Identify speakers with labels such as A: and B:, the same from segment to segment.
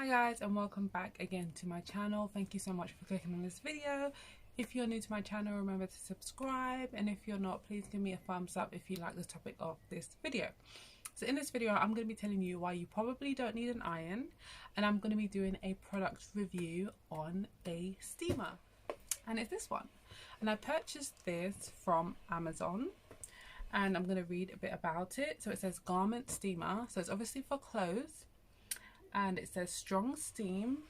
A: Hi guys, and welcome back again to my channel. Thank you so much for clicking on this video. If you're new to my channel, remember to subscribe, and if you're not, please give me a thumbs up if you like the topic of this video. So in this video I'm going to be telling you why you probably don't need an iron, and I'm going to be doing a product review on a steamer, and it's this one. And I purchased this from Amazon, and I'm going to read a bit about it. So it says garment steamer, so it's obviously for clothes. And it says strong steam,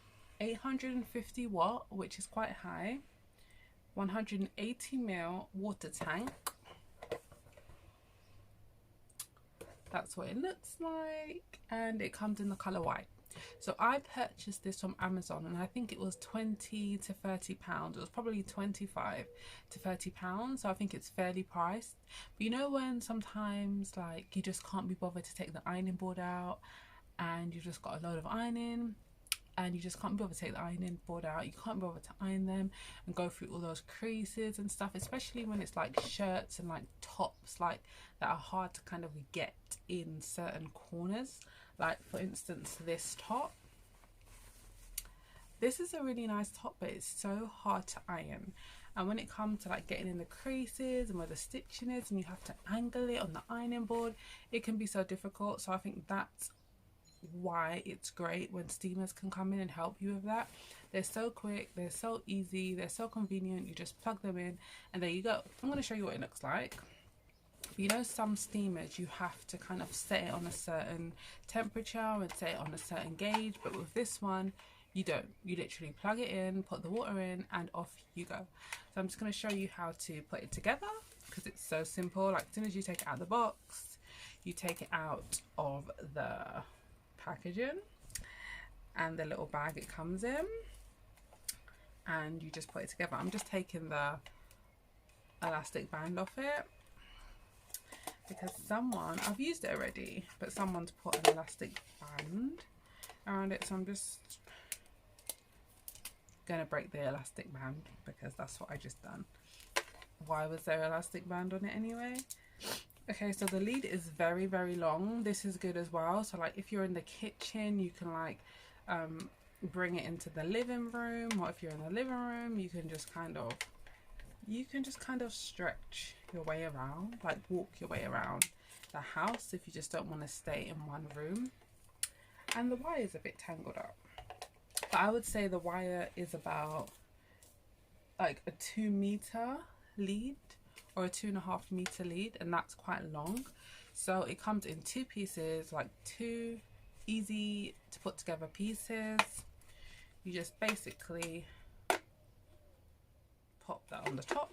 A: 850 watt, which is quite high, 180 ml water tank. That's what it looks like, and it comes in the color white. So I purchased this from Amazon, and I think it was 20 to 30 pounds. It was probably 25 to 30 pounds, so I think it's fairly priced. But you know when sometimes like you just can't be bothered to take the ironing board out, and you've just got a load of ironing, and you just can't be able to take the ironing board out, you can't be able to iron them and go through all those creases and stuff, especially when it's like shirts and like tops like that are hard to kind of get in certain corners. Like for instance this top, this is a really nice top, but it's so hard to iron, and when it comes to like getting in the creases and where the stitching is and you have to angle it on the ironing board, it can be so difficult. So I think that's why it's great when steamers can come in and help you with that. They're so quick, they're so easy, they're so convenient. You just plug them in and there you go. I'm going to show you what it looks like. You know, some steamers you have to kind of set it on a certain temperature and set it on a certain gauge, but with this one you don't. You literally plug it in, put the water in, and off you go. So I'm just going to show you how to put it together, because it's so simple. Like as soon as you take it out of the box, you take it out of the packaging and the little bag it comes in, and you just put it together. I'm just taking the elastic band off it because I've used it already, but someone's put an elastic band around it, so I'm just gonna break the elastic band because that's what I just done. Why was there elastic band on it anyway? Okay, so the lead is very, very long. This is good as well. So like if you're in the kitchen, you can like bring it into the living room, or if you're in the living room, you can just kind of stretch your way around, like walk your way around the house if you just don't want to stay in one room. And the wire is a bit tangled up, but I would say the wire is about like a 2 meter lead or a 2.5 meter lead, and that's quite long. So it comes in 2 pieces, like 2 easy to put together pieces. You just basically pop that on the top,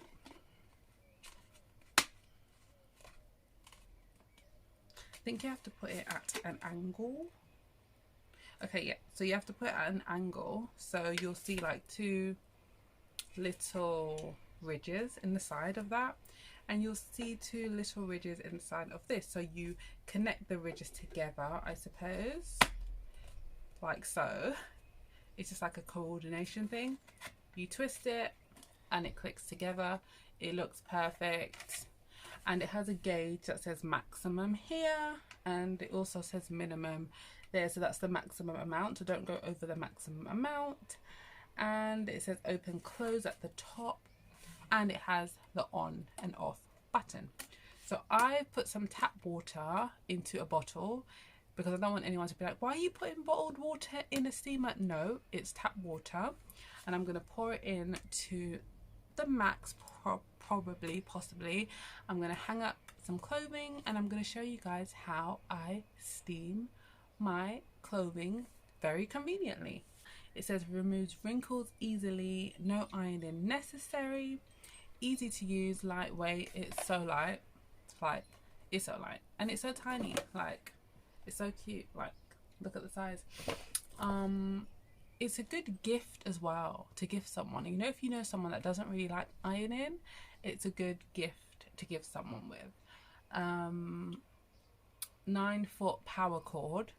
A: I think you have to put it at an angle. Okay, yeah, so you have to put it at an angle, so you'll see like 2 little ridges in the side of that, and you'll see 2 little ridges inside of this. So you connect the ridges together, I suppose, like so. It's just like a coordination thing. You twist it and it clicks together. It looks perfect, and it has a gauge that says maximum here, and it also says minimum there, so that's the maximum amount, so don't go over the maximum amount. And it says open close at the top, and it has the on and off button. So I put some tap water into a bottle because I don't want anyone to be like, why are you putting bottled water in a steamer? No, it's tap water, and I'm going to pour it in to the max, possibly. I'm going to hang up some clothing, and I'm going to show you guys how I steam my clothing very conveniently. It says removes wrinkles easily, no ironing necessary, easy to use, lightweight. It's so light, it's so light, and it's so tiny. Like it's so cute. Like look at the size. It's a good gift as well to give someone. You know, if you know someone that doesn't really like ironing, it's a good gift to give someone with. 9-foot power cord.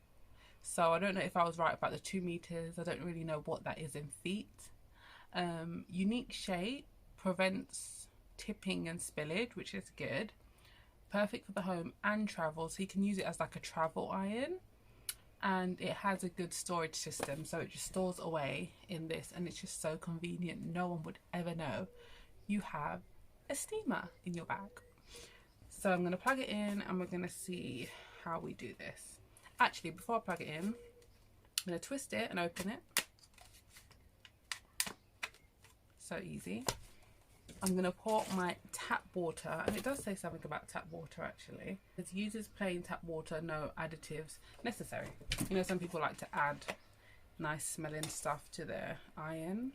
A: So I don't know if I was right about the 2 meters. I don't really know what that is in feet. Unique shape, prevents tipping and spillage, which is good. Perfect for the home and travel, so you can use it as like a travel iron. and it has a good storage system, so it just stores away in this, and it's just so convenient. No one would ever know you have a steamer in your bag. So I'm going to plug it in and we're going to see how we do this. Actually, before I plug it in, I'm going to twist it and open it. So easy. I'm going to pour my tap water, and it does say something about tap water actually. It uses plain tap water, no additives necessary. You know, some people like to add nice smelling stuff to their iron,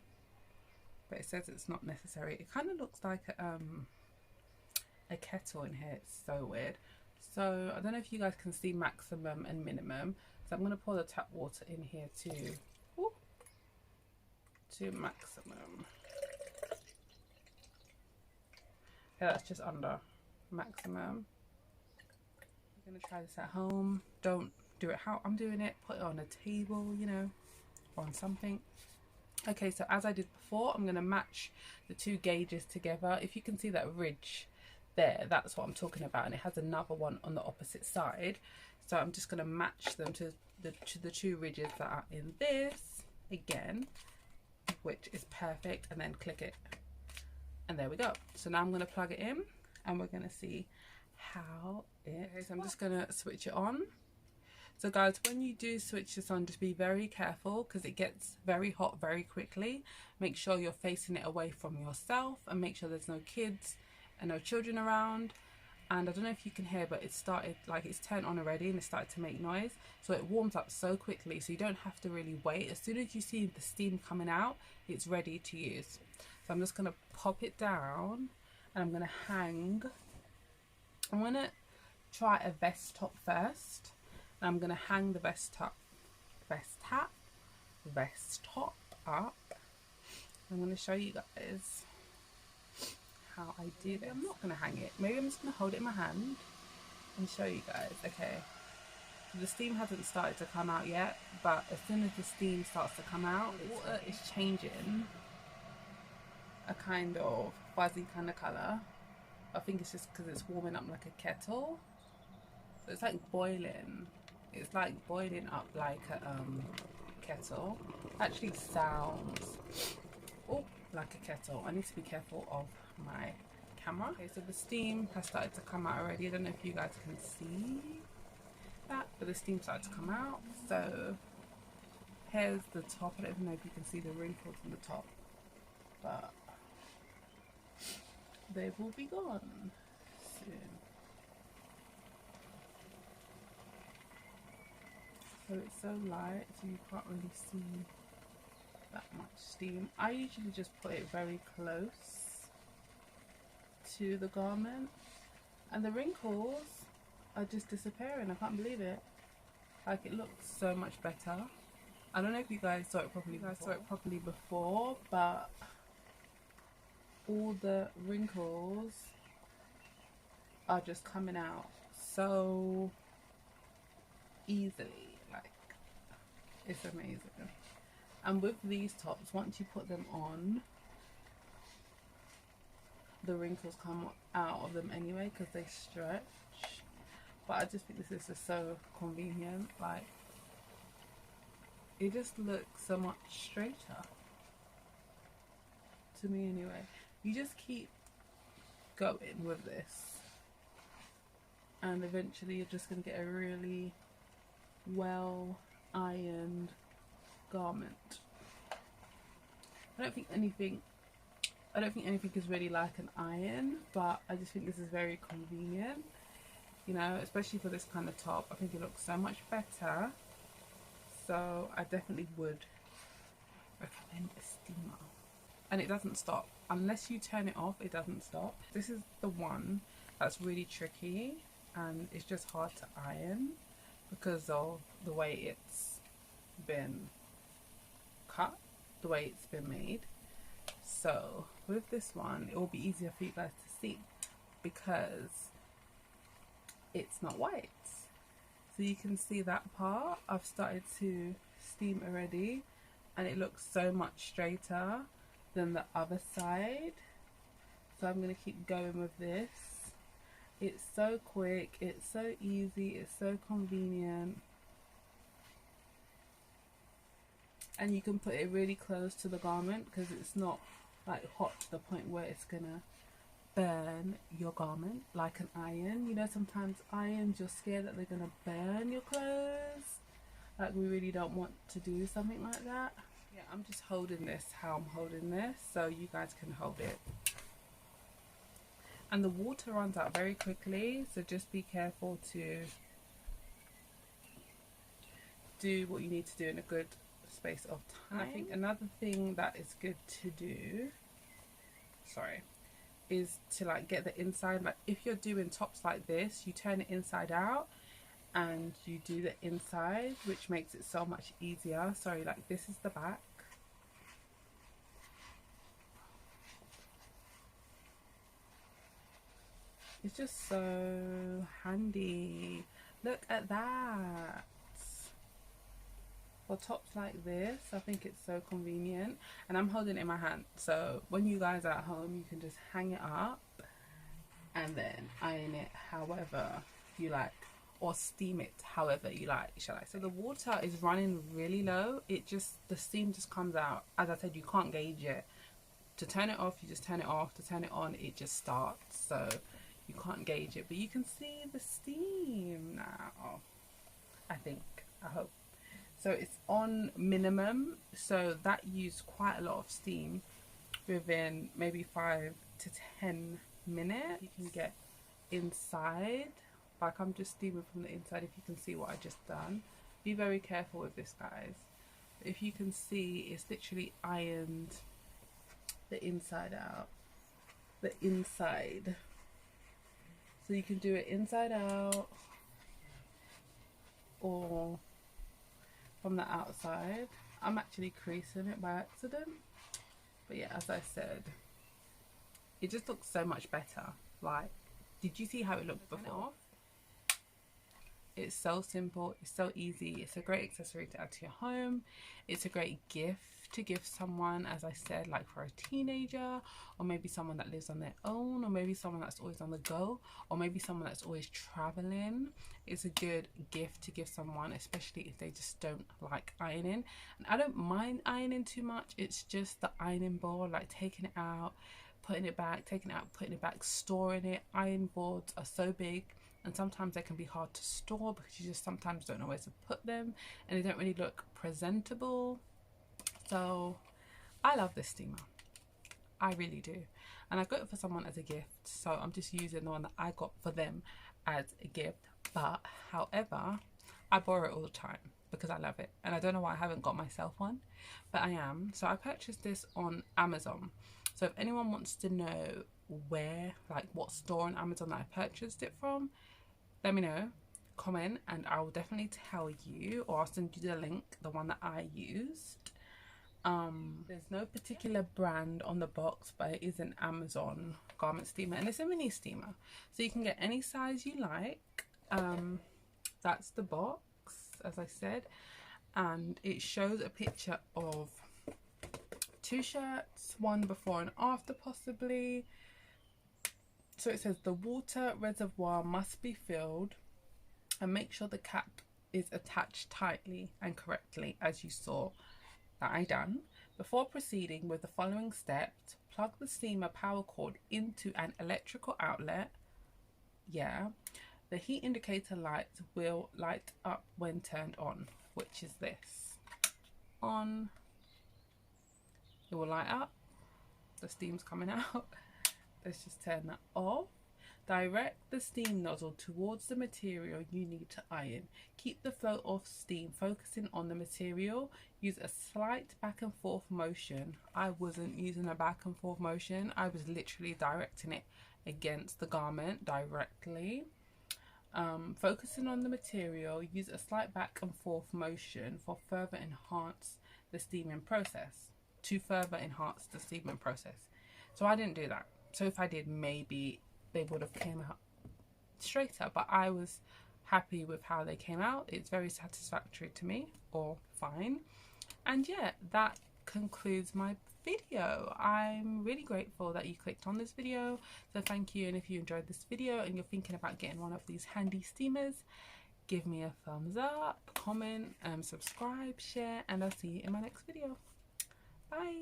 A: but it says it's not necessary. It kind of looks like a kettle in here. It's so weird. So I don't know if you guys can see maximum and minimum, so I'm going to pour the tap water in here to maximum. Yeah, that's just under maximum. You're going to try this at home. Don't do it how I'm doing it. Put it on a table, you know, on something. Okay, so as I did before, I'm going to match the two gauges together. If you can see that ridge there, that's what I'm talking about, and it has another one on the opposite side. So I'm just going to match them to the two ridges that are in this again, which is perfect, and then click it. And there we go. So now I'm going to plug it in and we're going to see how it is. So I'm just going to switch it on. So guys, when you do switch this on, just be very careful because it gets very hot very quickly. Make sure you're facing it away from yourself and make sure there's no kids and no children around. And I don't know if you can hear, but it started, like, it's turned on already and it started to make noise. So it warms up so quickly, so you don't have to really wait. As soon as you see the steam coming out, it's ready to use. So I'm just going to pop it down and I'm going to hang. I'm going to try a vest top first. And I'm going to hang the vest top up. I'm going to show you guys how I do this. I'm not going to hang it. Maybe I'm just going to hold it in my hand and show you guys. Okay. So the steam hasn't started to come out yet, but as soon as the steam starts to come out, the water is changing a kind of fuzzy kind of colour. I think it's just because it's warming up like a kettle. So it's like boiling. It's like boiling up like a kettle. Actually sounds like a kettle. I need to be careful of my camera. Okay, so the steam has started to come out already. I don't know if you guys can see that, but the steam started to come out. So here's the top. I don't even know if you can see the wrinkles on the top, but they will be gone soon. So it's so light, so you can't really see that much steam. I usually just put it very close to the garment, and the wrinkles are just disappearing. I can't believe it. Like, it looks so much better. I don't know if you guys saw it properly before, but all the wrinkles are just coming out so easily. Like, it's amazing. And with these tops, once you put them on, the wrinkles come out of them anyway because they stretch. But I just think this is just so convenient. Like, it just looks so much straighter to me anyway. You just keep going with this and eventually you're just going to get a really well ironed garment. I don't think anything is really like an iron, but I just think this is very convenient, you know, especially for this kind of top. I think it looks so much better, so I definitely would recommend a steamer. And it doesn't stop unless you turn it off. It doesn't stop. This is the one that's really tricky and it's just hard to iron because of the way it's been cut, the way it's been made. So with this one, it will be easier for you guys to see because it's not white. So you can see that part. I've started to steam already and it looks so much straighter than the other side. So I'm going to keep going with this. It's so quick, it's so easy, it's so convenient. and you can put it really close to the garment because it's not like hot to the point where it's gonna burn your garment like an iron. You know, sometimes irons, you're scared that they're gonna burn your clothes. Like, we really don't want to do something like that. Yeah, I'm just holding this how I'm holding this so you guys can hold it. And the water runs out very quickly, so just be careful to do what you need to do in a good space of time. And I think another thing that is good to do, is to like get the inside. Like if you're doing tops like this, you turn it inside out and you do the inside, which makes it so much easier. Sorry, like this is the back. It's just so handy. Look at that. For tops like this, I think it's so convenient. And I'm holding it in my hand, so when you guys are at home, you can just hang it up and then iron it however you like, or steam it however you like, shall I say. So the water is running really low. It just, the steam just comes out. As I said, you can't gauge it. To turn it off, you just turn it off. To turn it on, it just starts. So you can't gauge it, but you can see the steam now, I think, I hope. So it's on minimum, so that used quite a lot of steam within maybe 5 to 10 minutes. You can get inside, like I'm just steaming from the inside. If you can see what I just done, be very careful with this, guys. If you can see, it's literally ironed the inside out, the inside. So you can do it inside out or from the outside. I'm actually creasing it by accident, but yeah, as I said, it just looks so much better. Like, did you see how it looked before? It's so simple, it's so easy, it's a great accessory to add to your home. It's a great gift to give someone, as I said, like for a teenager, or maybe someone that lives on their own, or maybe someone that's always on the go, or maybe someone that's always traveling. It's a good gift to give someone, especially if they just don't like ironing. And I don't mind ironing too much, it's just the ironing board, like taking it out, putting it back, taking it out, putting it back, storing it. Iron boards are so big, and sometimes they can be hard to store because you just sometimes don't know where to put them, and they don't really look presentable. So I love this steamer, I really do, and I got it for someone as a gift, so I'm just using the one that I got for them as a gift. But however, I borrow it all the time because I love it, and I don't know why I haven't got myself one, but I am. So I purchased this on Amazon. So if anyone wants to know where, like what store on Amazon that I purchased it from, let me know, comment, and I will definitely tell you, or I'll send you the link, the one that I used. There's no particular brand on the box, but it is an Amazon garment steamer, and it's a mini steamer, so you can get any size you like. That's the box, as I said, and it shows a picture of 2 shirts, one before and after possibly. So it says the water reservoir must be filled, and make sure the cap is attached tightly and correctly, as you saw that I done. Before proceeding with the following steps, plug the steamer power cord into an electrical outlet. Yeah, the heat indicator light will light up when turned on, which is this. On, it will light up, the steam's coming out. Let's just turn that off. Direct the steam nozzle towards the material you need to iron. Keep the flow of steam focusing on the material. Use a slight back and forth motion. I wasn't using a back and forth motion. I was literally directing it against the garment directly. Focusing on the material. Use a slight back and forth motion for further enhance the steaming process. To further enhance the steaming process. So I didn't do that. So if I did, maybe they would have came out straighter, but I was happy with how they came out. It's very satisfactory to me, or fine. And yeah, that concludes my video. I'm really grateful that you clicked on this video, so thank you. And if you enjoyed this video and you're thinking about getting one of these handy steamers, give me a thumbs up, comment, subscribe, share, and I'll see you in my next video. Bye.